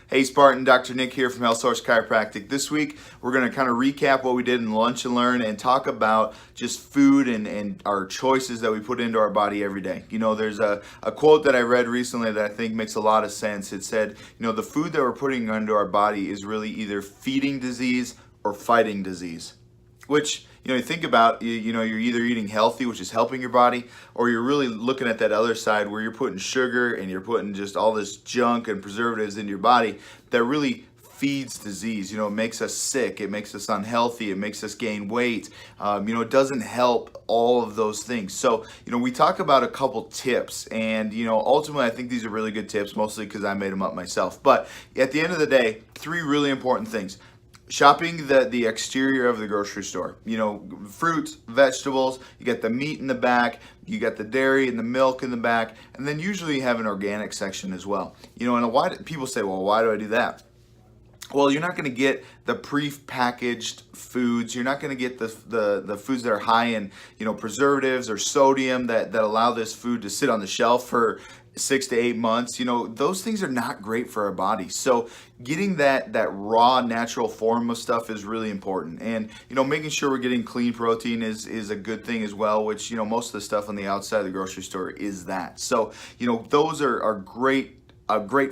Hey Spartan, Dr. Nick here from HealthSource Chiropractic. This week we're going to kind of recap what we did in Lunch and Learn and talk about just food and our choices that we put into our body every day. You know, there's a quote that I read recently that I think makes a lot of sense. It said, you know, the food that we're putting into our body is really either feeding disease or fighting disease. Which, you know, you think about, you know, you're either eating healthy, which is helping your body, or you're really looking at that other side where you're putting sugar and you're putting just all this junk and preservatives into your body that really feeds disease. You know, it makes us sick, it makes us unhealthy, it makes us gain weight. You know, it doesn't help all of those things. So, you know, we talk about a couple tips, and, you know, ultimately I think these are really good tips, mostly because I made them up myself. But at the end of the day, 3 really important things. Shopping the exterior of the grocery store, you know, fruits, vegetables, you got the meat in the back, you got the dairy and the milk in the back, and then usually you have an organic section as well. You know, and why people say, well, why do I do that? Well, you're not going to get the pre-packaged foods. You're not going to get the foods that are high in, you know, preservatives or sodium that allow this food to sit on the shelf for 6 to 8 months. You know, those things are not great for our body. So getting that raw natural form of stuff is really important. And, you know, making sure we're getting clean protein is a good thing as well, which, you know, most of the stuff on the outside of the grocery store is that. So, you know, those are a great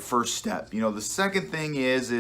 first step. You know, the second thing is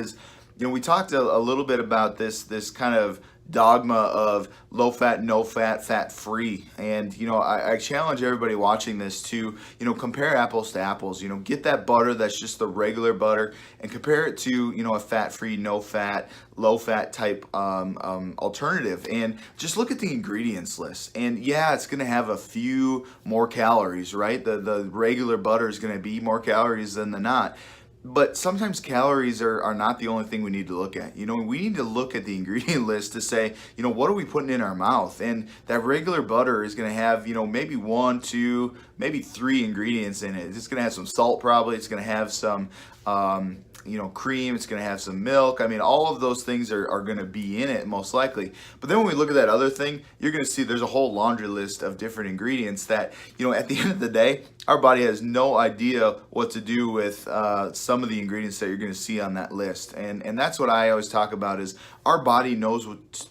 you know, we talked a little bit about this kind of dogma of low fat, no fat, fat free. And, you know, I challenge everybody watching this to, you know, compare apples to apples. You know, get that butter that's just the regular butter and compare it to, you know, a fat free, no fat, low fat type alternative, and just look at the ingredients list. And yeah, it's going to have a few more calories, right? The regular butter is going to be more calories than the not. But sometimes calories are not the only thing we need to look at. You know, we need to look at the ingredient list to say, you know, what are we putting in our mouth? And that regular butter is going to have, you know, maybe 1, 2, maybe 3 ingredients in it. It's going to have some salt probably. It's going to have some, you know, cream. It's going to have some milk. I mean, all of those things are going to be in it most likely. But then when we look at that other thing, you're going to see there's a whole laundry list of different ingredients that, you know, at the end of the day, our body has no idea what to do with some of the ingredients that you're going to see on that list. And that's what I always talk about is our body knows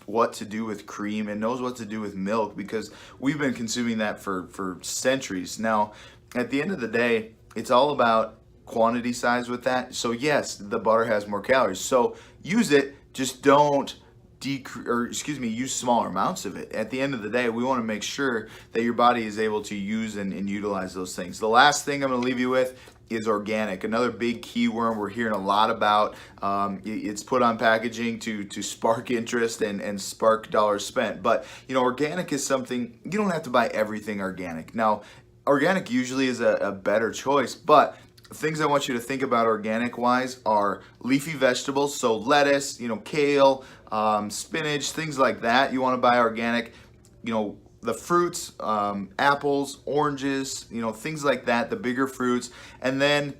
what to do with cream and knows what to do with milk because we've been consuming that for centuries. Now, at the end of the day, it's all about quantity size with that. So yes, the butter has more calories. So use it, just don't use smaller amounts of it. At the end of the day, we want to make sure that your body is able to use and utilize those things. The last thing I'm going to leave you with is organic. Another big keyword we're hearing a lot about. It's put on packaging to spark interest and spark dollars spent. But, you know, organic is something, you don't have to buy everything organic. Now, organic usually is a better choice, but things I want you to think about organic wise are leafy vegetables, so lettuce, you know, kale, spinach, things like that. You want to buy organic. You know, the fruits, apples, oranges, you know, things like that, the bigger fruits, and then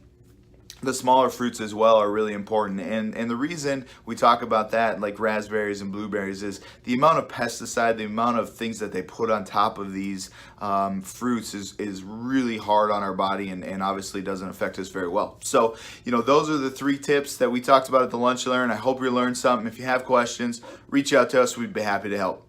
the smaller fruits as well are really important. And the reason we talk about that, like raspberries and blueberries, is the amount of pesticide, the amount of things that they put on top of these fruits is really hard on our body and obviously doesn't affect us very well. So, you know, those are the 3 tips that we talked about at the Lunch and Learn. I hope you learned something. If you have questions, reach out to us. We'd be happy to help.